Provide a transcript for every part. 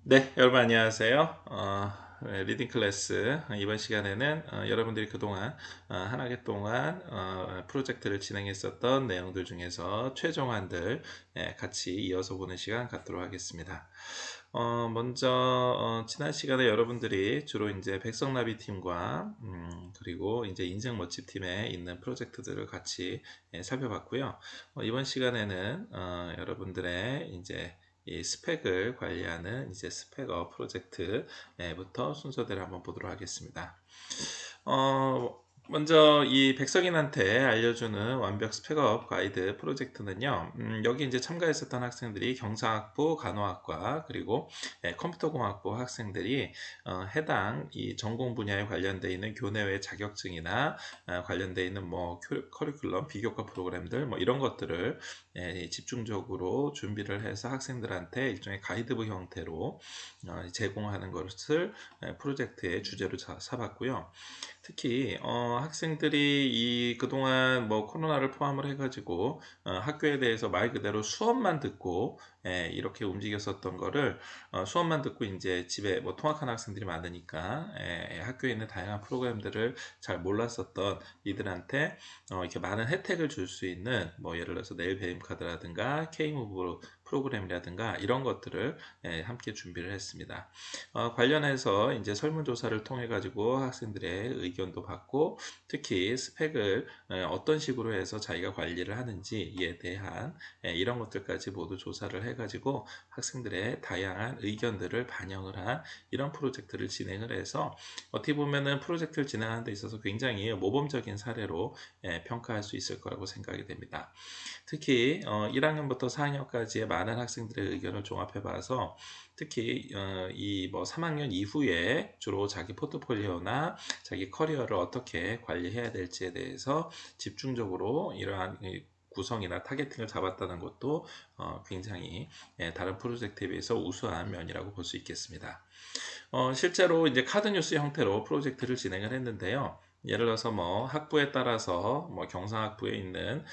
네, 여러분 안녕하세요. 리딩 클래스 이번 시간에는 여러분들이 그동안 한 학기 동안 프로젝트를 진행했었던 내용들 중에서 최종안들 같이 이어서 보는 시간 갖도록 하겠습니다. 먼저 지난 시간에 여러분들이 주로 이제 백석나비 팀과 그리고 이제 인생 멋집 팀에 있는 프로젝트들을 같이 살펴봤고요. 이번 시간에는 여러분들의 이제 이 스펙을 관리하는 이제 스펙업 프로젝트부터 순서대로 한번 보도록 하겠습니다. 먼저 이 백석인한테 알려주는 완벽 스펙업 가이드 프로젝트는요, 여기 이제 참가했었던 학생들이 경상학부, 간호학과, 그리고 컴퓨터공학부 학생들이 해당 이 전공 분야에 관련되어 있는 교내외 자격증이나 관련되어 있는 뭐 커리큘럼, 비교과 프로그램들 뭐 이런 것들을 집중적으로 준비를 해서 학생들한테 일종의 가이드북 형태로 제공하는 것을 프로젝트의 주제로 삼았고요. 특히 학생들이 이 그동안 뭐 코로나를 포함을 해가지고 학교에 대해서 말 그대로 수업만 듣고 이렇게 움직였었던 거를 수업만 듣고 이제 집에 뭐 통학하는 학생들이 많으니까 학교에 있는 다양한 프로그램들을 잘 몰랐었던 이들한테 이렇게 많은 혜택을 줄 수 있는 뭐 예를 들어서 내일 배움 카드라든가 K무브 프로그램이라든가 이런 것들을 함께 준비를 했습니다. 관련해서 이제 설문조사를 통해 가지고 학생들의 의견도 받고 특히 스펙을 어떤 식으로 해서 자기가 관리를 하는지에 대한 이런 것들까지 모두 조사를 해 가지고 학생들의 다양한 의견들을 반영을 한 이런 프로젝트를 진행을 해서 어떻게 보면은 프로젝트를 진행하는 데 있어서 굉장히 모범적인 사례로 평가할 수 있을 거라고 생각이 됩니다. 특히 1학년부터 4학년까지의 많은 학생들의 의견을 종합해 봐서 특히 이 뭐 3학년 이후에 주로 자기 포트폴리오나 자기 커리어를 어떻게 관리해야 될지에 대해서 집중적으로 이러한 구성이나 타겟팅을 잡았다는 것도 굉장히 다른 프로젝트에 비해서 우수한 면이라고 볼 수 있겠습니다. 실제로 이제 카드 뉴스 형태로 프로젝트를 진행을 했는데요. 예를 들어서 뭐 학부에 따라서 뭐 경상학부에 있는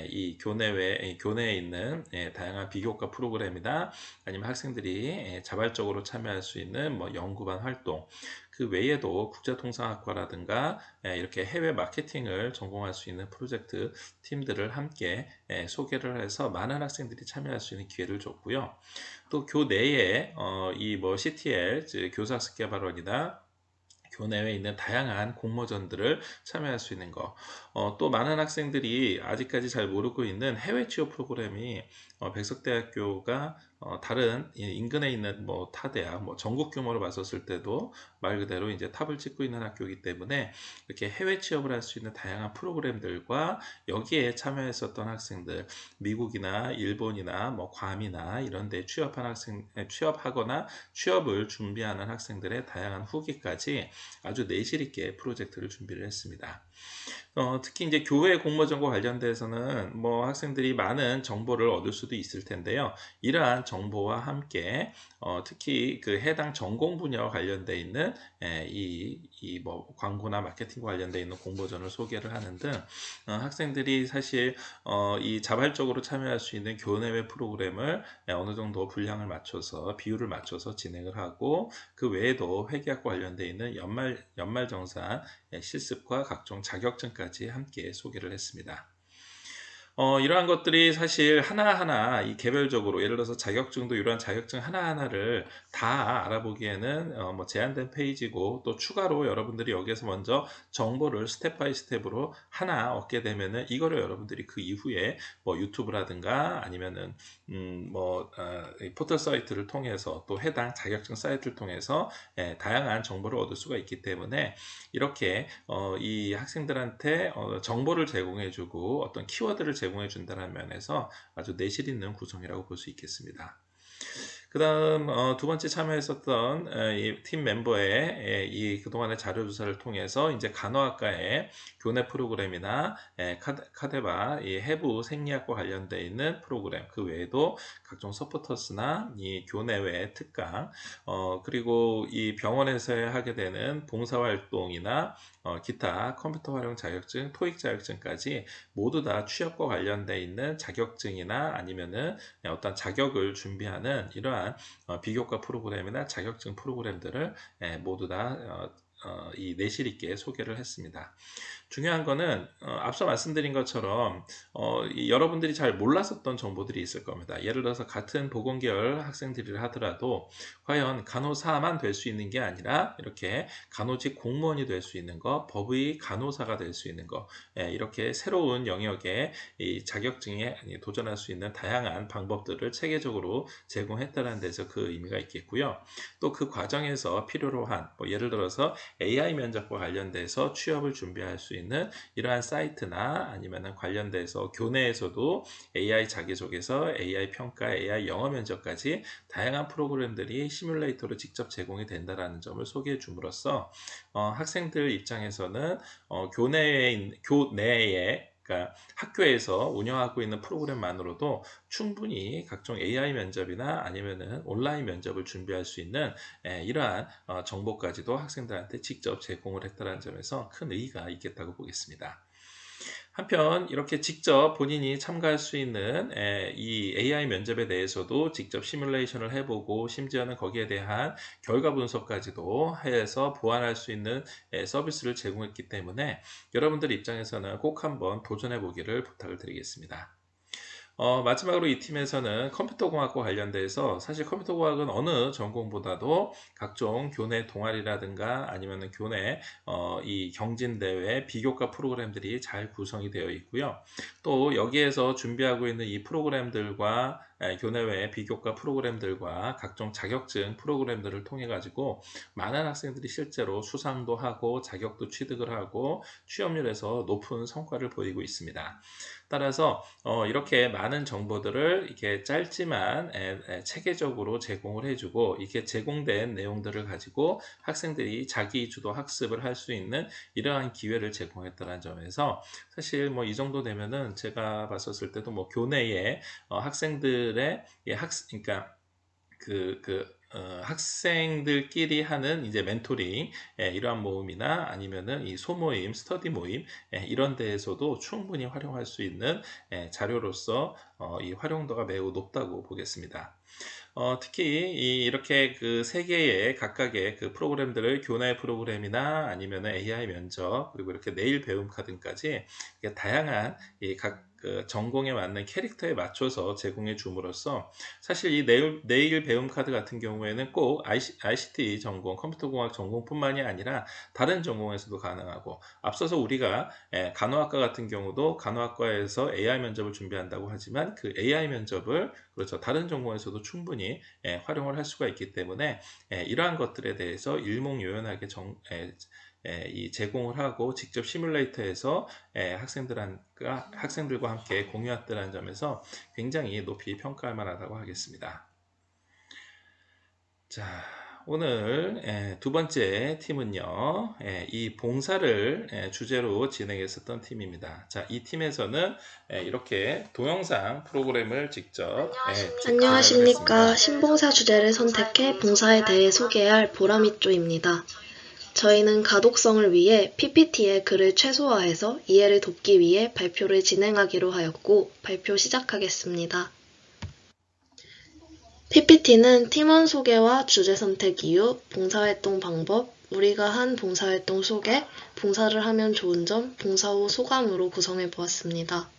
이 교내에 있는 다양한 비교과 프로그램이나 아니면 학생들이 자발적으로 참여할 수 있는 뭐 연구반 활동 그 외에도 국제통상학과라든가 이렇게 해외 마케팅을 전공할 수 있는 프로젝트 팀들을 함께 소개를 해서 많은 학생들이 참여할 수 있는 기회를 줬고요. 또 교내에 이 뭐 CTL 즉 교사학습 개발원이나 교내에 있는 다양한 공모전들을 참여할 수 있는 거. 또 많은 학생들이 아직까지 잘 모르고 있는 해외 취업 프로그램이 백석대학교가 다른 인근에 있는 뭐 타대학, 뭐 전국 규모로 봤었을 때도 말 그대로 이제 탑을 찍고 있는 학교이기 때문에 이렇게 해외 취업을 할 수 있는 다양한 프로그램들과 여기에 참여했었던 학생들, 미국이나 일본이나 뭐 괌이나 이런 데 취업하거나 취업을 준비하는 학생들의 다양한 후기까지 아주 내실 있게 프로젝트를 준비를 했습니다. 특히 이제 교회 공모전과 관련돼서는 뭐 학생들이 많은 정보를 얻을 수도 있을 텐데요. 이러한 정보와 함께 특히 그 해당 전공 분야와 관련돼 있는 이 뭐 광고나 마케팅과 관련돼 있는 공모전을 소개를 하는 등 학생들이 사실 이 자발적으로 참여할 수 있는 교내외 프로그램을 어느 정도 분량을 맞춰서 비율을 맞춰서 진행을 하고 그 외에도 회계학과 관련돼 있는 연말정산 실습과 각종 자격증까지 함께 소개를 했습니다. 이러한 것들이 사실 하나하나 이 개별적으로 예를 들어서 자격증도 이러한 자격증 하나하나를 다 알아보기에는 뭐 제한된 페이지고 또 추가로 여러분들이 여기에서 먼저 정보를 스텝 바이 스텝으로 하나 얻게 되면은 이거를 여러분들이 그 이후에 뭐 유튜브라든가 아니면은 이 포털 사이트를 통해서 또 해당 자격증 사이트를 통해서 다양한 정보를 얻을 수가 있기 때문에 이렇게 이 학생들한테 정보를 제공해주고 어떤 키워드를 제공해 준다는 면에서 아주 내실 있는 구성이라고 볼 수 있겠습니다. 그 다음 두 번째 참여했었던 이 팀 멤버의 이 그동안의 자료조사를 통해서 이제 간호학과의 교내 프로그램이나 카데바 이 해부 생리학과 관련되어 있는 프로그램 그 외에도 각종 서포터스나 이 교내외 특강 그리고 이 병원에서 하게 되는 봉사활동이나 기타 컴퓨터 활용 자격증, 토익 자격증까지 모두 다 취업과 관련되어 있는 자격증이나 아니면은 어떤 자격을 준비하는 이러한 이러한 비교과 프로그램이나 자격증 프로그램들을 모두 다 이 내실 있게 소개를 했습니다. 중요한 거는 앞서 말씀드린 것처럼 여러분들이 잘 몰랐었던 정보들이 있을 겁니다. 예를 들어서 같은 보건계열 학생들이라 하더라도 과연 간호사만 될 수 있는 게 아니라 이렇게 간호직 공무원이 될 수 있는 거, 법의 간호사가 될 수 있는 거, 이렇게 새로운 영역에 이 자격증에 도전할 수 있는 다양한 방법들을 체계적으로 제공했다는 데서 그 의미가 있겠고요. 또 그 과정에서 필요로 한 예를 들어서 AI 면접과 관련돼서 취업을 준비할 수 있는 이러한 사이트나 아니면 관련돼서 교내에서도 AI 자기소개서, AI 평가, AI 영어 면접까지 다양한 프로그램들이 시뮬레이터로 직접 제공이 된다는 점을 소개해 줌으로써 학생들 입장에서는 교내에 그러니까 학교에서 운영하고 있는 프로그램만으로도 충분히 각종 AI 면접이나 아니면은 온라인 면접을 준비할 수 있는 이러한 정보까지도 학생들한테 직접 제공을 했다는 점에서 큰 의의가 있겠다고 보겠습니다. 한편 이렇게 직접 본인이 참가할 수 있는 이 AI 면접에 대해서도 직접 시뮬레이션을 해보고 심지어는 거기에 대한 결과 분석까지도 해서 보완할 수 있는 서비스를 제공했기 때문에 여러분들 입장에서는 꼭 한번 도전해 보기를 부탁을 드리겠습니다. 마지막으로 이 팀에서는 컴퓨터공학과 관련돼서 사실 컴퓨터공학은 어느 전공보다도 각종 교내 동아리라든가 아니면 교내 이 경진대회 비교과 프로그램들이 잘 구성이 되어 있고요. 또 여기에서 준비하고 있는 이 프로그램들과 교내외 비교과 프로그램들과 각종 자격증 프로그램들을 통해 가지고 많은 학생들이 실제로 수상도 하고 자격도 취득을 하고 취업률에서 높은 성과를 보이고 있습니다. 따라서 이렇게 많은 정보들을 이렇게 짧지만 체계적으로 제공을 해주고 이렇게 제공된 내용들을 가지고 학생들이 자기 주도 학습을 할 수 있는 이러한 기회를 제공했다는 점에서 사실 뭐 이 정도 되면은 제가 봤었을 때도 뭐 교내에 학생들의 그러니까 학생들끼리 하는 이제 멘토링 이러한 모임이나 아니면은 이 소모임, 스터디 모임 이런 데에서도 충분히 활용할 수 있는 자료로서 이 활용도가 매우 높다고 보겠습니다. 특히 이렇게 그 세 개의 각각의 그 프로그램들을 교내 프로그램이나 아니면 AI 면접 그리고 이렇게 내일 배움 카드까지 다양한 그 전공에 맞는 캐릭터에 맞춰서 제공해 줌으로써 사실 이 내일 배움 카드 같은 경우에는 꼭 ICT 전공, 컴퓨터공학 전공뿐만이 아니라 다른 전공에서도 가능하고 앞서서 우리가 간호학과 같은 경우도 간호학과에서 AI 면접을 준비한다고 하지만 그 AI 면접을 그렇죠. 다른 전공에서도 충분히 활용을 할 수가 있기 때문에 이러한 것들에 대해서 일목요연하게 이 제공을 하고 직접 시뮬레이터에서 학생들과 함께 공유했다는 점에서 굉장히 높이 평가할 만하다고 하겠습니다. 자, 오늘 두 번째 팀은요, 이 봉사를 주제로 진행했었던 팀입니다. 자, 이 팀에서는 이렇게 동영상 프로그램을 직접 안녕하십니까. 신봉사 주제를 선택해 봉사에 대해 소개할 보라미쪼입니다. 저희는 가독성을 위해 PPT의 글을 최소화해서 이해를 돕기 위해 발표를 진행하기로 하였고 발표 시작하겠습니다. PPT는 팀원 소개와 주제 선택 이유, 봉사활동 방법, 우리가 한 봉사활동 소개, 봉사를 하면 좋은 점, 봉사 후 소감으로 구성해 보았습니다.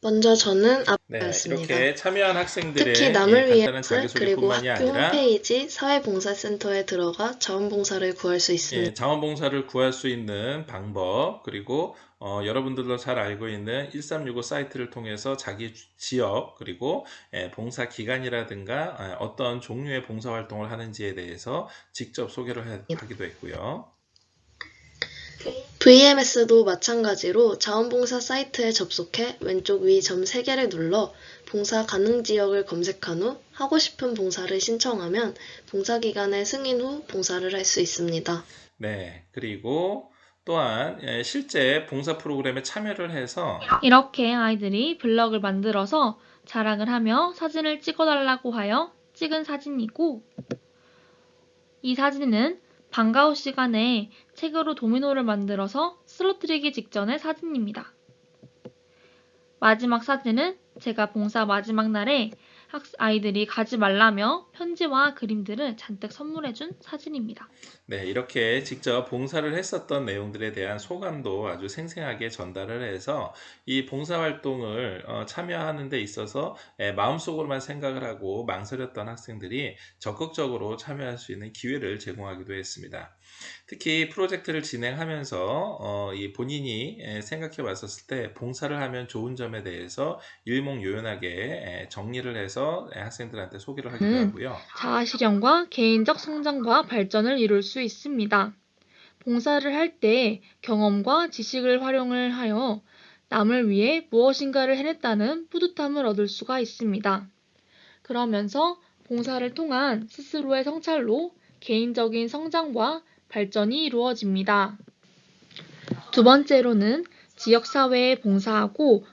먼저 저는 앞이었습니다. 이렇게 참여한 학생들의 특히 남을 위해 그리고 자기소개뿐만이 학교 아니라 홈페이지 사회봉사센터에 들어가 자원봉사를 구할 수 있습니다. 자원봉사를 구할 수 있는 방법 그리고 여러분들도 잘 알고 있는 1365 사이트를 통해서 자기 지역 그리고 봉사 기간이라든가 어떤 종류의 봉사활동을 하는지에 대해서 직접 소개를 하기도 했고요. VMS도 마찬가지로 자원봉사 사이트에 접속해 왼쪽 위 점 3개를 눌러 봉사 가능 지역을 검색한 후 하고 싶은 봉사를 신청하면 봉사기간의 승인 후 봉사를 할 수 있습니다. 네, 그리고 또한 실제 봉사 프로그램에 참여를 해서 이렇게 아이들이 블럭을 만들어서 자랑을 하며 사진을 찍어달라고 하여 찍은 사진이고 이 사진은 방과 후 시간에 책으로 도미노를 만들어서 쓰러뜨리기 직전의 사진입니다. 마지막 사진은 제가 봉사 마지막 날에 아이들이 가지 말라며 편지와 그림들을 잔뜩 선물해준 사진입니다. 네, 이렇게 직접 봉사를 했었던 내용들에 대한 소감도 아주 생생하게 전달을 해서 이 봉사활동을 참여하는 데 있어서 마음속으로만 생각을 하고 망설였던 학생들이 적극적으로 참여할 수 있는 기회를 제공하기도 했습니다. 특히 프로젝트를 진행하면서 이 본인이 생각해 봤었을 때 봉사를 하면 좋은 점에 대해서 일목요연하게 정리를 해서 학생들한테 소개를 하기도 하고요. 자아실현과 개인적 성장과 발전을 이룰 수 있습니다. 봉사를 할 때 경험과 지식을 활용을 하여 남을 위해 무엇인가를 해냈다는 뿌듯함을 얻을 수가 있습니다. 그러면서 봉사를 통한 스스로의 성찰로 개인적인 성장과 발전이 이루어집니다. 두 번째로는 지역사회에 봉사하고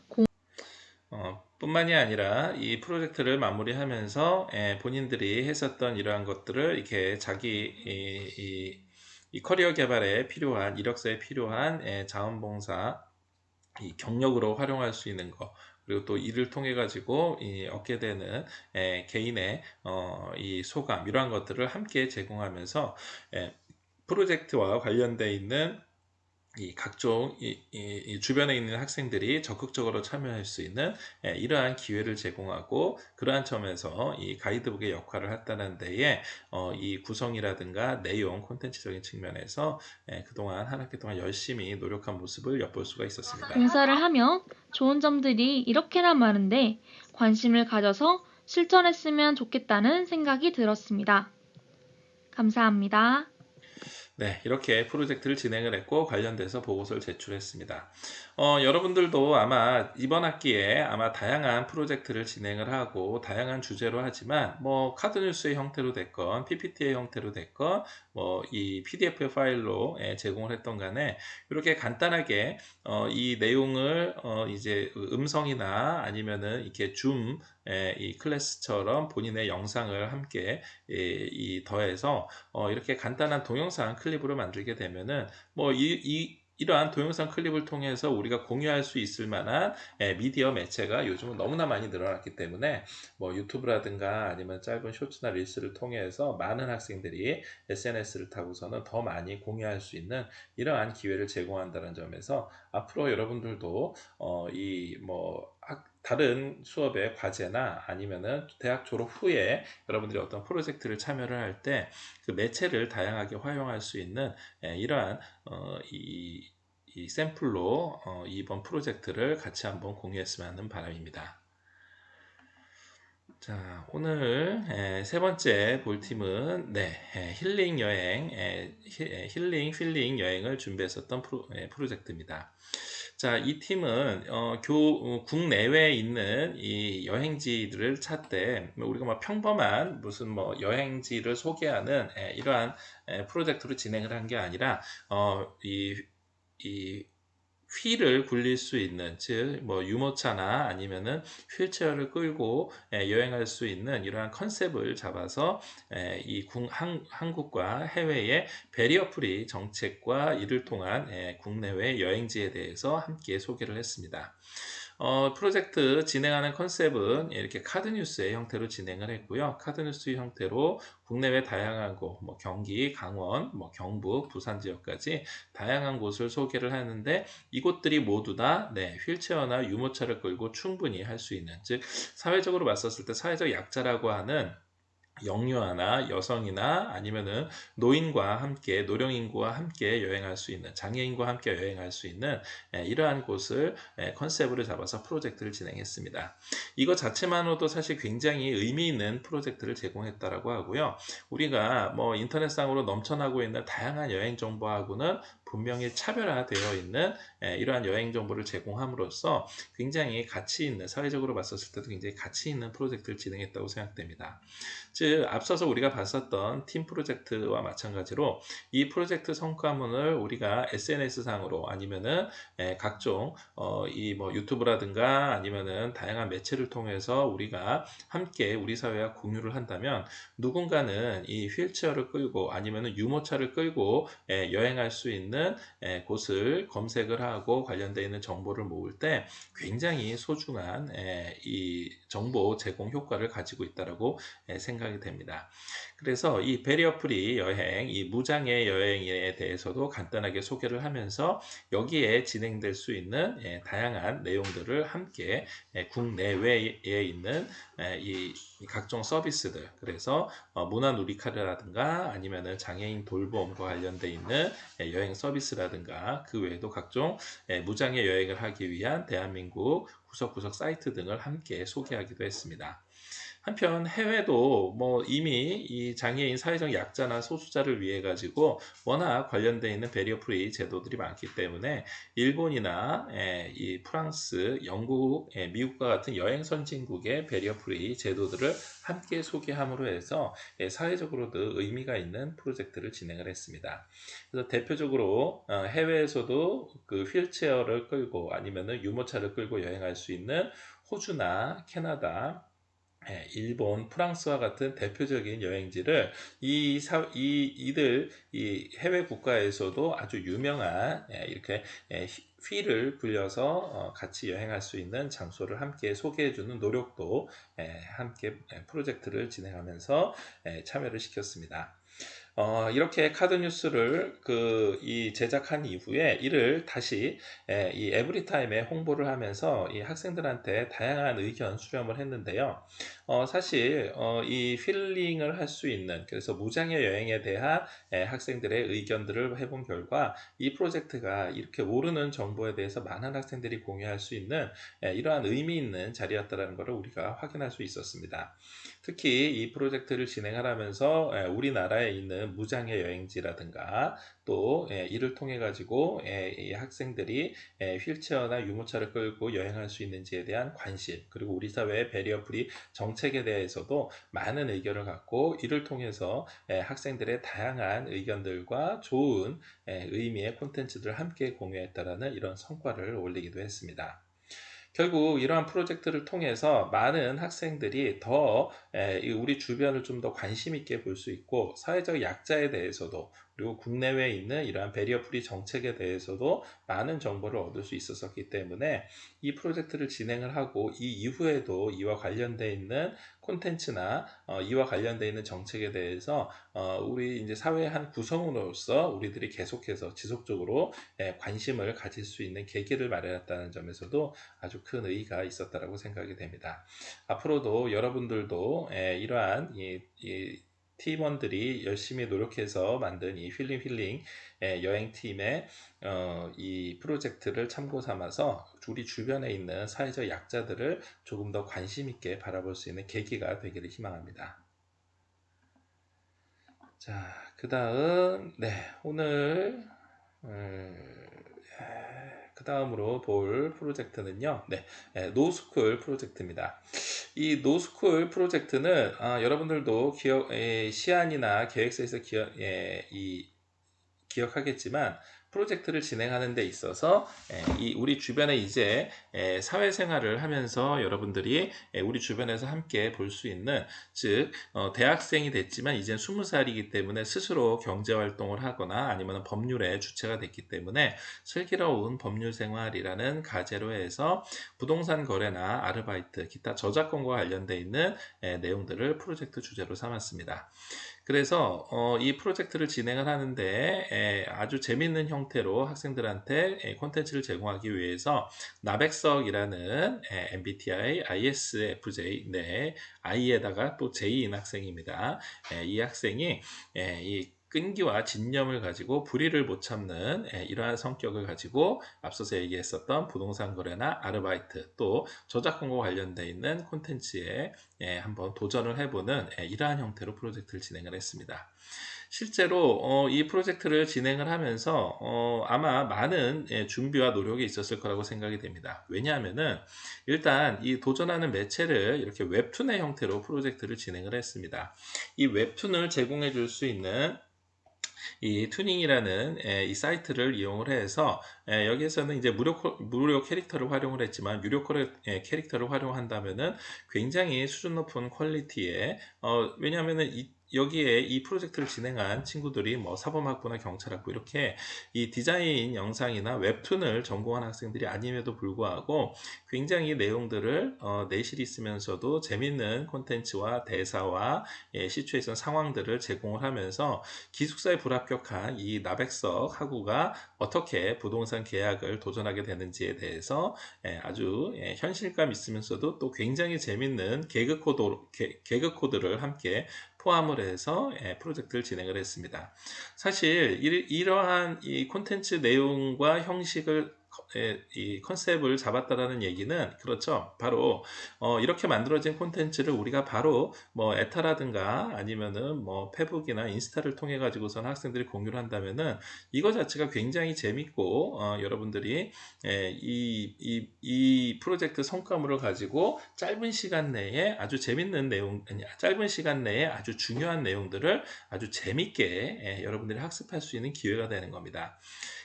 뿐만이 아니라 이 프로젝트를 마무리하면서 본인들이 했었던 이러한 것들을 이렇게 자기 이 커리어 개발에 필요한 이력서에 필요한 자원봉사 이 경력으로 활용할 수 있는 거, 그리고 또 이를 통해 가지고 얻게 되는 개인의 이 소감 이러한 것들을 함께 제공하면서 프로젝트와 관련되어 있는 이 각종 이 주변에 있는 학생들이 적극적으로 참여할 수 있는 이러한 기회를 제공하고, 그러한 점에서 이 가이드북의 역할을 했다는 데에 이 구성이라든가 내용, 콘텐츠적인 측면에서 그동안 한 학기 동안 열심히 노력한 모습을 엿볼 수가 있었습니다. 봉사를 하면 좋은 점들이 이렇게나 많은데 관심을 가져서 실천했으면 좋겠다는 생각이 들었습니다. 감사합니다. 네, 이렇게 프로젝트를 진행을 했고 관련돼서 보고서를 제출했습니다. 여러분들도 아마 이번 학기에 아마 다양한 프로젝트를 진행을 하고 다양한 주제로 하지만 뭐 카드뉴스의 형태로 됐건 PPT의 형태로 됐건 뭐 이 PDF 파일로 제공을 했던 간에 이렇게 간단하게 이 내용을 이제 음성이나 아니면은 이렇게 줌 이 클래스처럼 본인의 영상을 함께 더해서 이렇게 간단한 동영상 클립으로 만들게 되면은 뭐 이러한 동영상 클립을 통해서 우리가 공유할 수 있을 만한 미디어 매체가 요즘은 너무나 많이 늘어났기 때문에 뭐 유튜브라든가 아니면 짧은 쇼츠나 릴스를 통해서 많은 학생들이 SNS를 타고서는 더 많이 공유할 수 있는 이러한 기회를 제공한다는 점에서 앞으로 여러분들도 이뭐 다른 수업의 과제나 아니면은 대학 졸업 후에 여러분들이 어떤 프로젝트를 참여를 할 때 그 매체를 다양하게 활용할 수 있는 이러한 이 샘플로 이번 프로젝트를 같이 한번 공유했으면 하는 바람입니다. 자, 오늘 세 번째 볼 팀은 힐링 여행, 힐링 필링 여행을 준비했었던 프로젝트입니다. 자, 이 팀은 국내외에 있는 이 여행지들을 찾되 우리가 뭐 평범한 무슨 뭐 여행지를 소개하는 이러한 프로젝트로 진행을 한 게 아니라 이 휠을 굴릴 수 있는, 즉 뭐 유모차나 아니면은 휠체어를 끌고 여행할 수 있는 이러한 컨셉을 잡아서 한국과 해외의 베리어 프리 정책과 이를 통한 국내외 여행지에 대해서 함께 소개를 했습니다. 프로젝트 진행하는 컨셉은 이렇게 카드뉴스의 형태로 진행을 했고요. 카드뉴스 형태로 국내외 다양한 곳, 뭐 경기, 강원, 뭐 경북, 부산 지역까지 다양한 곳을 소개를 하는데 이곳들이 모두 다 휠체어나 유모차를 끌고 충분히 할 수 있는, 즉 사회적으로 봤었을 때 사회적 약자라고 하는 영유아나 여성이나 아니면은 노인과 함께 노령인구와 함께 여행할 수 있는, 장애인과 함께 여행할 수 있는 이러한 곳을 컨셉으로 잡아서 프로젝트를 진행했습니다. 이거 자체만으로도 사실 굉장히 의미 있는 프로젝트를 제공했다라고 하고요. 우리가 뭐 인터넷상으로 넘쳐나고 있는 다양한 여행 정보하고는 분명히 차별화되어 있는 이러한 여행 정보를 제공함으로써 굉장히 가치 있는, 사회적으로 봤었을 때도 굉장히 가치 있는 프로젝트를 진행했다고 생각됩니다. 즉 앞서서 우리가 봤었던 팀 프로젝트와 마찬가지로 이 프로젝트 성과문을 우리가 SNS상으로 아니면은 각종 이 뭐 유튜브라든가 아니면은 다양한 매체를 통해서 우리가 함께 우리 사회와 공유를 한다면 누군가는 이 휠체어를 끌고 아니면은 유모차를 끌고 여행할 수 있는 있는 곳을 검색을 하고 관련되어 있는 정보를 모을 때 굉장히 소중한 이 정보 제공 효과를 가지고 있다고 생각이 됩니다. 그래서 이 베리어 프리 여행, 이 무장애 여행에 대해서도 간단하게 소개를 하면서 여기에 진행될 수 있는 다양한 내용들을 함께 국내외에 있는 이 각종 서비스들, 그래서 문화누리카드라든가 아니면은 장애인 돌봄과 관련돼 있는 여행 서비스라든가 그 외에도 각종 무장애 여행을 하기 위한 대한민국 구석구석 사이트 등을 함께 소개하기도 했습니다. 한편 해외도 뭐 이미 이 장애인 사회적 약자나 소수자를 위해 가지고 워낙 관련되어 있는 베리어 프리 제도들이 많기 때문에 일본이나 이 프랑스, 영국, 미국과 같은 여행 선진국의 베리어 프리 제도들을 함께 소개함으로 해서 사회적으로도 의미가 있는 프로젝트를 진행을 했습니다. 그래서 대표적으로 해외에서도 그 휠체어를 끌고 아니면은 유모차를 끌고 여행할 수 있는 호주나 캐나다, 일본, 프랑스와 같은 대표적인 여행지를 이 해외 국가에서도 아주 유명한 이렇게 휠을 굴려서 같이 여행할 수 있는 장소를 함께 소개해주는 노력도 함께 프로젝트를 진행하면서 참여를 시켰습니다. 이렇게 카드 뉴스를 이 제작한 이후에 이를 다시 이 에브리타임에 홍보를 하면서 이 학생들한테 다양한 의견 수렴을 했는데요. 사실 이 힐링을 할 수 있는, 그래서 무장애 여행에 대한 학생들의 의견들을 해본 결과 이 프로젝트가 이렇게 모르는 정보에 대해서 많은 학생들이 공유할 수 있는 이러한 의미 있는 자리였다는 것을 우리가 확인할 수 있었습니다. 특히 이 프로젝트를 진행하면서 우리나라에 있는 무장애 여행지라든가 또 이를 통해 가지고 이 학생들이 휠체어나 유모차를 끌고 여행할 수 있는지에 대한 관심, 그리고 우리 사회의 베리어 프리 정책에 대해서도 많은 의견을 갖고 이를 통해서 학생들의 다양한 의견들과 좋은 의미의 콘텐츠들을 함께 공유했다라는 이런 성과를 올리기도 했습니다. 결국 이러한 프로젝트를 통해서 많은 학생들이 더 우리 주변을 좀 더 관심 있게 볼 수 있고 사회적 약자에 대해서도 그리고 국내외에 있는 이러한 베리어 프리 정책에 대해서도 많은 정보를 얻을 수 있었기 때문에 이 프로젝트를 진행을 하고 이 이후에도 이와 관련되어 있는 콘텐츠나 이와 관련되어 있는 정책에 대해서 우리 이제 사회의 한 구성으로서 우리들이 계속해서 지속적으로 관심을 가질 수 있는 계기를 마련했다는 점에서도 아주 큰 의의가 있었다라고 생각이 됩니다. 앞으로도 여러분들도 이러한 이 팀원들이 열심히 노력해서 만든 이 힐링 여행팀의 이 프로젝트를 참고 삼아서 우리 주변에 있는 사회적 약자들을 조금 더 관심 있게 바라볼 수 있는 계기가 되기를 희망합니다. 자, 그 다음 오늘 그 다음으로 볼 프로젝트는요, 노스쿨 프로젝트입니다. 이 노스쿨 프로젝트는 여러분들도 시안이나 계획서에서 기억하겠지만 프로젝트를 진행하는 데 있어서 우리 주변에 이제 사회생활을 하면서 여러분들이 우리 주변에서 함께 볼 수 있는, 즉 대학생이 됐지만 이제 20살이기 때문에 스스로 경제활동을 하거나 아니면 법률의 주체가 됐기 때문에 슬기로운 법률생활이라는 가제로 해서 부동산 거래나 아르바이트, 기타 저작권과 관련되어 있는 내용들을 프로젝트 주제로 삼았습니다. 그래서 이 프로젝트를 진행을 하는데 아주 재미있는 형태로 학생들한테 콘텐츠를 제공하기 위해서 나백석이라는 MBTI ISFJ I에다가 또 J인 학생입니다. 이 학생이 이 끈기와 진념을 가지고 불의를 못 참는 이러한 성격을 가지고 앞서서 얘기했었던 부동산 거래나 아르바이트 또 저작권과 관련되어 있는 콘텐츠에 한번 도전을 해보는 이러한 형태로 프로젝트를 진행을 했습니다. 실제로 이 프로젝트를 진행을 하면서 아마 많은 준비와 노력이 있었을 거라고 생각이 됩니다. 왜냐하면은 일단 이 도전하는 매체를 이렇게 웹툰의 형태로 프로젝트를 진행을 했습니다. 이 웹툰을 제공해 줄 수 있는 이 튜닝이라는 이 사이트를 이용을 해서 여기에서는 이제 무료 캐릭터를 활용을 했지만 유료 캐릭터를 활용한다면은 굉장히 수준 높은 퀄리티의 왜냐하면은 여기에 이 프로젝트를 진행한 친구들이 뭐 사범학부나 경찰학부 이렇게 이 디자인 영상이나 웹툰을 전공한 학생들이 아님에도 불구하고 굉장히 내용들을 내실이 있으면서도 재밌는 콘텐츠와 대사와 시츄에이션 상황들을 제공을 하면서 기숙사에 불합격한 이 나백석 학우가 어떻게 부동산 계약을 도전하게 되는지에 대해서 아주 현실감 있으면서도 또 굉장히 재밌는 개그 코드를 함께 포함을 해서 프로젝트를 진행을 했습니다. 사실 이러한 이 콘텐츠 내용과 형식을 이 컨셉을 잡았다라는 얘기는 그렇죠. 바로 이렇게 만들어진 콘텐츠를 우리가 바로 뭐 에타라든가 아니면은 뭐 페북이나 인스타를 통해 가지고선 학생들이 공유를 한다면은 이거 자체가 굉장히 재밌고 여러분들이 이 프로젝트 성과물을 가지고 짧은 시간 내에 아주 재밌는 내용, 짧은 시간 내에 아주 중요한 내용들을 아주 재밌게 여러분들이 학습할 수 있는 기회가 되는 겁니다.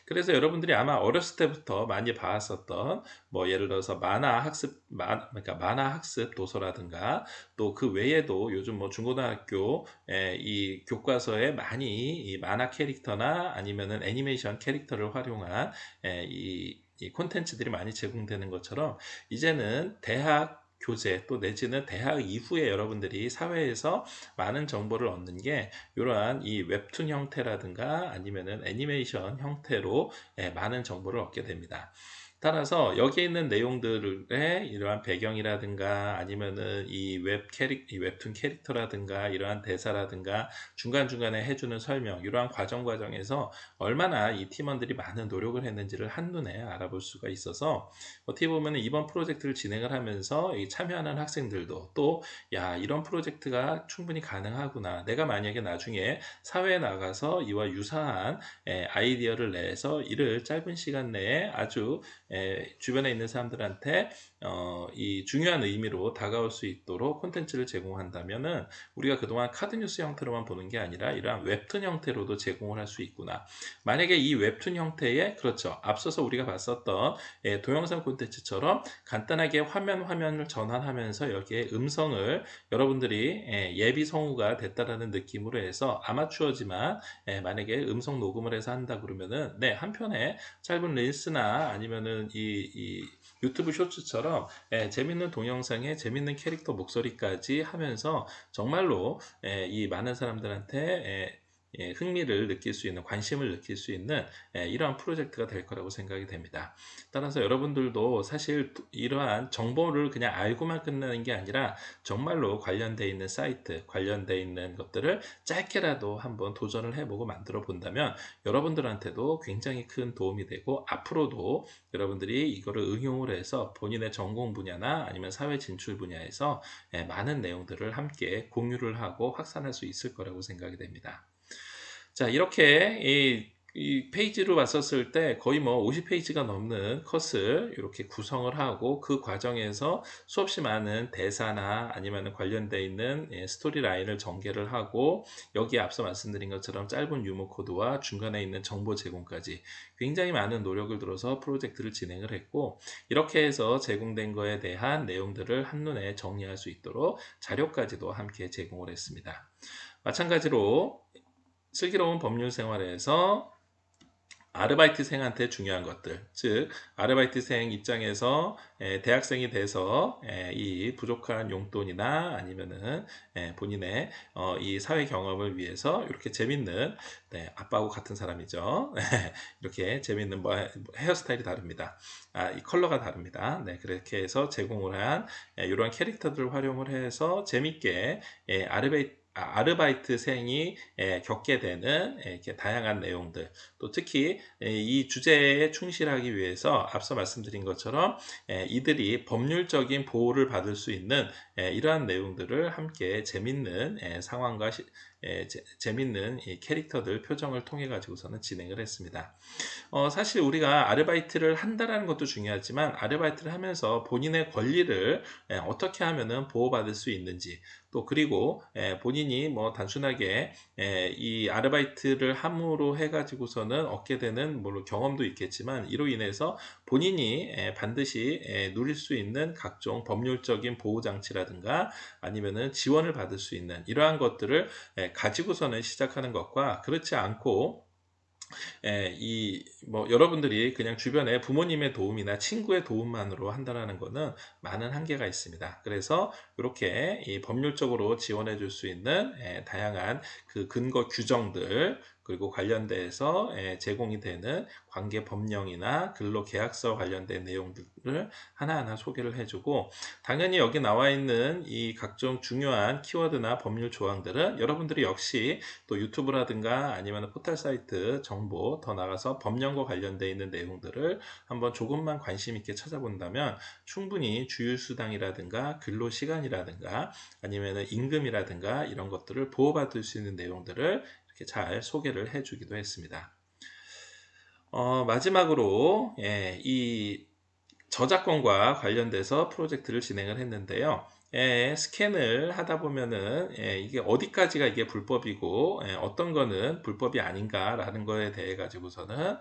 그래서 여러분들이 아마 어렸을 때부터 많이 봤었던 뭐 예를 들어서 그러니까 만화 학습 도서라든가 또 그 외에도 요즘 뭐 중고등학교 이 교과서에 많이 이 만화 캐릭터나 아니면은 애니메이션 캐릭터를 활용한 이 콘텐츠들이 많이 제공되는 것처럼 이제는 대학 교재 또 내지는 대학 이후에 여러분들이 사회에서 많은 정보를 얻는 게 이러한 이 웹툰 형태라든가 아니면은 애니메이션 형태로 많은 정보를 얻게 됩니다. 따라서 여기에 있는 내용들의 이러한 배경이라든가 아니면은 이 웹툰 캐릭터라든가 이러한 대사라든가 중간중간에 해주는 설명, 이러한 과정에서 얼마나 이 팀원들이 많은 노력을 했는지를 한눈에 알아볼 수가 있어서 어떻게 보면 이번 프로젝트를 진행을 하면서 이 참여하는 학생들도 또, 야, 이런 프로젝트가 충분히 가능하구나. 내가 만약에 나중에 사회에 나가서 이와 유사한 아이디어를 내서 이를 짧은 시간 내에 아주 주변에 있는 사람들한테 이 중요한 의미로 다가올 수 있도록 콘텐츠를 제공한다면은 우리가 그동안 카드뉴스 형태로만 보는 게 아니라 이러한 웹툰 형태로도 제공을 할 수 있구나. 만약에 이 웹툰 형태에 그렇죠. 앞서서 우리가 봤었던 동영상 콘텐츠처럼 간단하게 화면을 전환하면서 여기에 음성을 여러분들이 예비 성우가 됐다라는 느낌으로 해서 아마추어지만 만약에 음성 녹음을 해서 한다 그러면은 네, 한편에 짧은 릴스나 아니면은 이 유튜브 쇼츠처럼 재밌는 동영상에 재밌는 캐릭터 목소리까지 하면서 정말로 이 많은 사람들한테 흥미를 느낄 수 있는, 관심을 느낄 수 있는 이러한 프로젝트가 될 거라고 생각이 됩니다. 따라서 여러분들도 사실 이러한 정보를 그냥 알고만 끝나는 게 아니라 정말로 관련되어 있는 사이트, 관련되어 있는 것들을 짧게라도 한번 도전을 해보고 만들어 본다면 여러분들한테도 굉장히 큰 도움이 되고 앞으로도 여러분들이 이거를 응용을 해서 본인의 전공 분야나 아니면 사회 진출 분야에서 많은 내용들을 함께 공유를 하고 확산할 수 있을 거라고 생각이 됩니다. 자, 이렇게 이 페이지로 봤었을 때 거의 뭐 50페이지가 넘는 컷을 이렇게 구성을 하고 그 과정에서 수없이 많은 대사나 아니면 관련되어 있는 스토리 라인을 전개를 하고 여기에 앞서 말씀드린 것처럼 짧은 유머 코드와 중간에 있는 정보 제공까지 굉장히 많은 노력을 들어서 프로젝트를 진행을 했고 이렇게 해서 제공된 거에 대한 내용들을 한눈에 정리할 수 있도록 자료까지도 함께 제공을 했습니다. 마찬가지로 슬기로운 법률 생활에서 아르바이트생한테 중요한 것들, 즉 아르바이트생 입장에서 대학생이 돼서 이 부족한 용돈이나 아니면은 본인의 이 사회 경험을 위해서 이렇게 재밌는 아빠하고 같은 사람이죠. 이렇게 재밌는 뭐 헤어스타일이 다릅니다. 이 컬러가 다릅니다. 네, 그렇게 해서 제공을 한 이러한 캐릭터들을 활용을 해서 재밌게 아르바이트생이 겪게 되는 이렇게 다양한 내용들, 또 특히 이 주제에 충실하기 위해서 앞서 말씀드린 것처럼 이들이 법률적인 보호를 받을 수 있는 이러한 내용들을 함께 재밌는 상황과 재밌는 이 캐릭터들 표정을 통해 가지고서는 진행을 했습니다. 사실 우리가 아르바이트를 한다라는 것도 중요하지만 아르바이트를 하면서 본인의 권리를 어떻게 하면은 보호받을 수 있는지, 또 그리고 본인이 뭐 단순하게 이 아르바이트를 함으로 해가지고서는 얻게 되는 물론 경험도 있겠지만 이로 인해서 본인이 반드시 누릴 수 있는 각종 법률적인 보호장치라든가 아니면은 지원을 받을 수 있는 이러한 것들을 가지고서는 시작하는 것과 그렇지 않고 뭐 여러분들이 그냥 주변에 부모님의 도움이나 친구의 도움만으로 한다는 것은 많은 한계가 있습니다. 그래서 이렇게 이 법률적으로 지원해 줄 수 있는 다양한 그 근거 규정들 그리고 관련돼서 제공이 되는 관계 법령이나 근로계약서 관련된 내용들을 하나하나 소개를 해주고 당연히 여기 나와 있는 이 각종 중요한 키워드나 법률 조항들은 여러분들이 역시 또 유튜브라든가 아니면 포털 사이트 정보 더 나가서 법령과 관련되어 있는 내용들을 한번 조금만 관심 있게 찾아본다면 충분히 주휴수당이라든가 근로시간이라든가 아니면 임금이라든가 이런 것들을 보호받을 수 있는 내용들을 이렇게 잘 소개를 해주기도 했습니다. 마지막으로 이 저작권과 관련돼서 프로젝트를 진행을 했는데요. 스캔을 하다 보면은 이게 어디까지가 이게 불법이고 어떤 거는 불법이 아닌가라는 거에 대해 가지고서는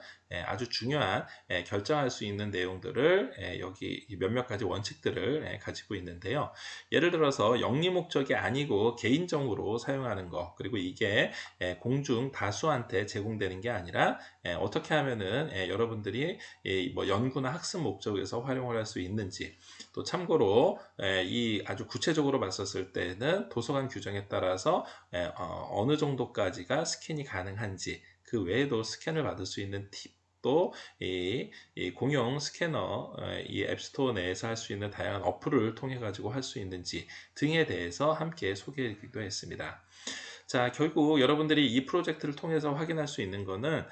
아주 중요한 결정할 수 있는 내용들을 여기 몇몇 가지 원칙들을 가지고 있는데요. 예를 들어서 영리 목적이 아니고 개인적으로 사용하는 거 그리고 이게 공중 다수한테 제공되는 게 아니라 어떻게 하면은 여러분들이 뭐 연구나 학습 목적에서 활용을 할 수 있는지 또 참고로 이 아주 구체적으로 봤었을 때는 도서관 규정에 따라서 어느 정도까지가 스캔이 가능한지 그 외에도 스캔을 받을 수 있는 팁도 이 공용 스캐너 이 앱스토어 내에서 할 수 있는 다양한 어플을 통해 가지고 할 수 있는지 등에 대해서 함께 소개해드리기도 했습니다. 자, 결국 여러분들이 이 프로젝트를 통해서 확인할 수 있는 거는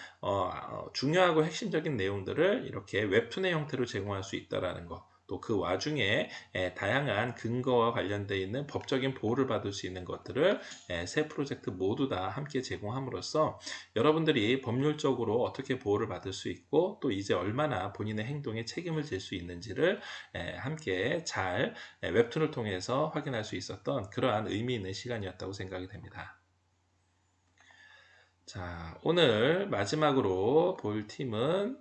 중요하고 핵심적인 내용들을 이렇게 웹툰의 형태로 제공할 수 있다라는 거. 또 그 와중에 다양한 근거와 관련되어 있는 법적인 보호를 받을 수 있는 것들을 세 프로젝트 모두 다 함께 제공함으로써 여러분들이 법률적으로 어떻게 보호를 받을 수 있고 또 이제 얼마나 본인의 행동에 책임을 질 수 있는지를 함께 잘 웹툰을 통해서 확인할 수 있었던 그러한 의미 있는 시간이었다고 생각이 됩니다. 자, 오늘 마지막으로 볼 팀은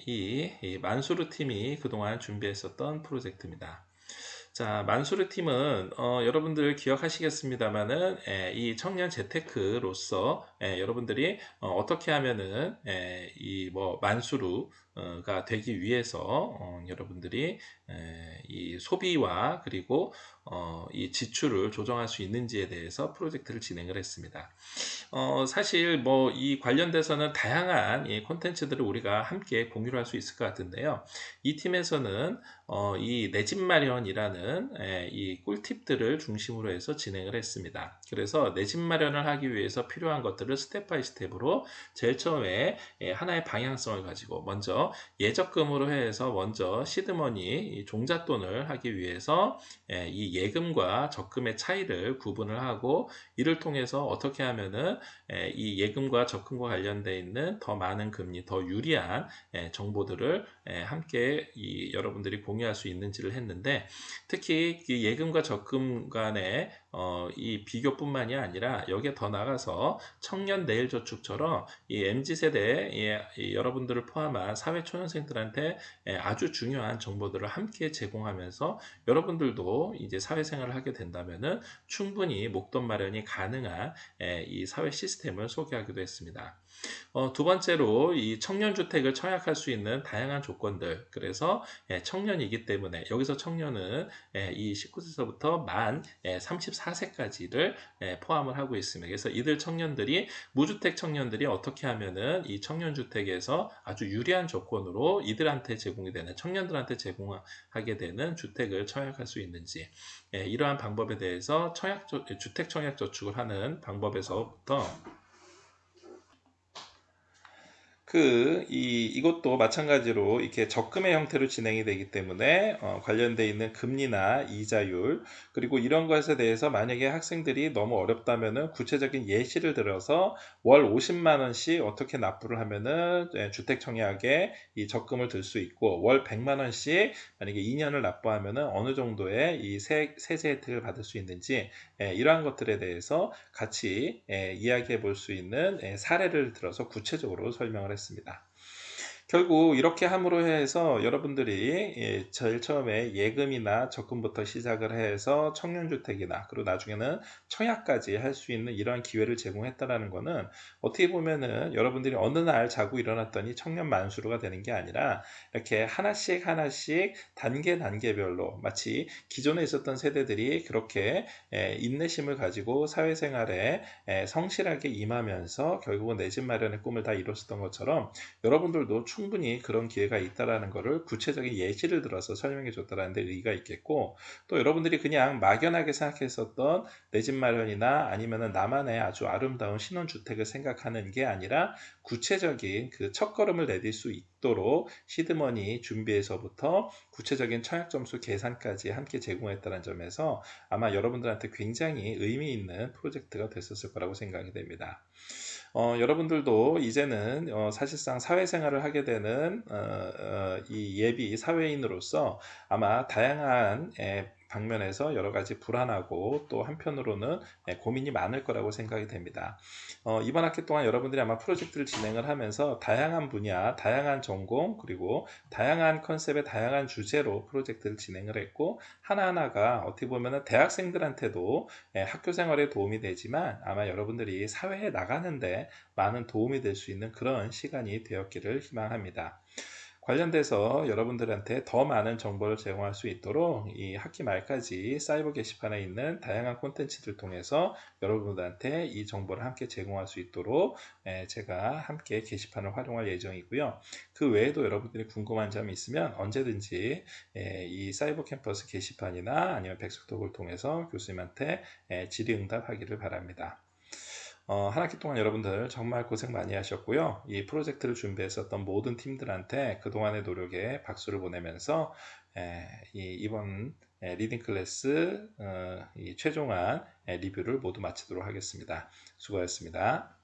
이 만수르 팀이 그동안 준비했었던 프로젝트입니다. 자, 만수르 팀은 여러분들 기억하시겠습니다만은 이 청년 재테크로서 여러분들이 어떻게 하면은 이 뭐 만수르가 되기 위해서 여러분들이 이 소비와 그리고 이 지출을 조정할 수 있는지에 대해서 프로젝트를 진행을 했습니다. 사실 뭐 이 관련돼서는 다양한 이 콘텐츠들을 우리가 함께 공유를 할 수 있을 것 같은데요. 이 팀에서는 이 내 집 마련이라는 이 꿀팁들을 중심으로 해서 진행을 했습니다. 그래서 내 집 마련을 하기 위해서 필요한 것들을 스텝 바이 스텝으로 제일 처음에 하나의 방향성을 가지고 먼저 예적금으로 해서 먼저 시드머니 종잣돈을 하기 위해서 이 예금과 적금의 차이를 구분을 하고 이를 통해서 어떻게 하면은 이 예금과 적금과 관련되어 있는 더 많은 금리, 더 유리한 정보들을 함께 여러분들이 공유할 수 있는지를 했는데 특히 이 예금과 적금 간의 이 비교뿐만이 아니라 여기에 더 나가서 청년 내일저축처럼 이 MZ세대 여러분들을 포함한 사회초년생들한테 아주 중요한 정보들을 함께 제공하면서 여러분들도 이제 사회생활을 하게 된다면은 충분히 목돈 마련이 가능한 이 사회 시스템을 소개하기도 했습니다. 두 번째로 이 청년주택을 청약할 수 있는 다양한 조건들 그래서 청년이기 때문에 여기서 청년은 이 19세서부터 만 34세까지를 포함을 하고 있습니다. 그래서 이들 청년들이 무주택 청년들이 어떻게 하면은 이 청년주택에서 아주 유리한 조건으로 이들한테 제공이 되는 청년들한테 제공하게 되는 주택을 청약할 수 있는지 이러한 방법에 대해서 주택 청약 저축을 하는 방법에서부터 이것도 마찬가지로 이렇게 적금의 형태로 진행이 되기 때문에 관련돼 있는 금리나 이자율 그리고 이런 것에 대해서 만약에 학생들이 너무 어렵다면은 구체적인 예시를 들어서 월 50만 원씩 어떻게 납부를 하면은 주택 청약에 이 적금을 들 수 있고 월 100만 원씩 만약에 2년을 납부하면은 어느 정도의 이 세제 혜택을 받을 수 있는지 이러한 것들에 대해서 같이 이야기해 볼 수 있는 사례를 들어서 구체적으로 설명을 했습니다. 결국 이렇게 함으로 해서 여러분들이 제일 처음에 예금이나 적금부터 시작을 해서 청년주택이나 그리고 나중에는 청약까지 할 수 있는 이러한 기회를 제공했다라는 것은 어떻게 보면은 여러분들이 어느 날 자고 일어났더니 청년 만수르가 되는 게 아니라 이렇게 하나씩 하나씩 단계별로 마치 기존에 있었던 세대들이 그렇게 인내심을 가지고 사회생활에 성실하게 임하면서 결국은 내 집 마련의 꿈을 다 이뤘었던 것처럼 여러분들도 충분히 그런 기회가 있다라는 것을 구체적인 예시를 들어서 설명해 줬다라는 데 의의가 있겠고 또 여러분들이 그냥 막연하게 생각했었던 내 집 마련이나 아니면은 나만의 아주 아름다운 신혼주택을 생각하는 게 아니라 구체적인 그 첫걸음을 내딜 수 있도록 시드머니 준비에서부터 구체적인 청약점수 계산까지 함께 제공했다는 점에서 아마 여러분들한테 굉장히 의미 있는 프로젝트가 됐었을 거라고 생각이 됩니다. 여러분들도 이제는 사실상 사회생활을 하게 되는 이 예비 사회인으로서 아마 다양한 방면에서 여러 가지 불안하고 또 한편으로는 고민이 많을 거라고 생각이 됩니다. 이번 학기 동안 여러분들이 아마 프로젝트를 진행을 하면서 다양한 분야, 다양한 전공, 그리고 다양한 컨셉의 다양한 주제로 프로젝트를 진행을 했고 하나하나가 어떻게 보면 대학생들한테도 학교 생활에 도움이 되지만 아마 여러분들이 사회에 나가는데 많은 도움이 될 수 있는 그런 시간이 되었기를 희망합니다. 관련돼서 여러분들한테 더 많은 정보를 제공할 수 있도록 이 학기 말까지 사이버 게시판에 있는 다양한 콘텐츠를 통해서 여러분들한테 이 정보를 함께 제공할 수 있도록 제가 함께 게시판을 활용할 예정이고요. 그 외에도 여러분들이 궁금한 점이 있으면 언제든지 이 사이버 캠퍼스 게시판이나 아니면 백석톡을 통해서 교수님한테 질의응답하기를 바랍니다. 한 학기 동안 여러분들 정말 고생 많이 하셨고요. 이 프로젝트를 준비했었던 모든 팀들한테 그동안의 노력에 박수를 보내면서 이번 리딩 클래스 이 최종한 리뷰를 모두 마치도록 하겠습니다. 수고하셨습니다.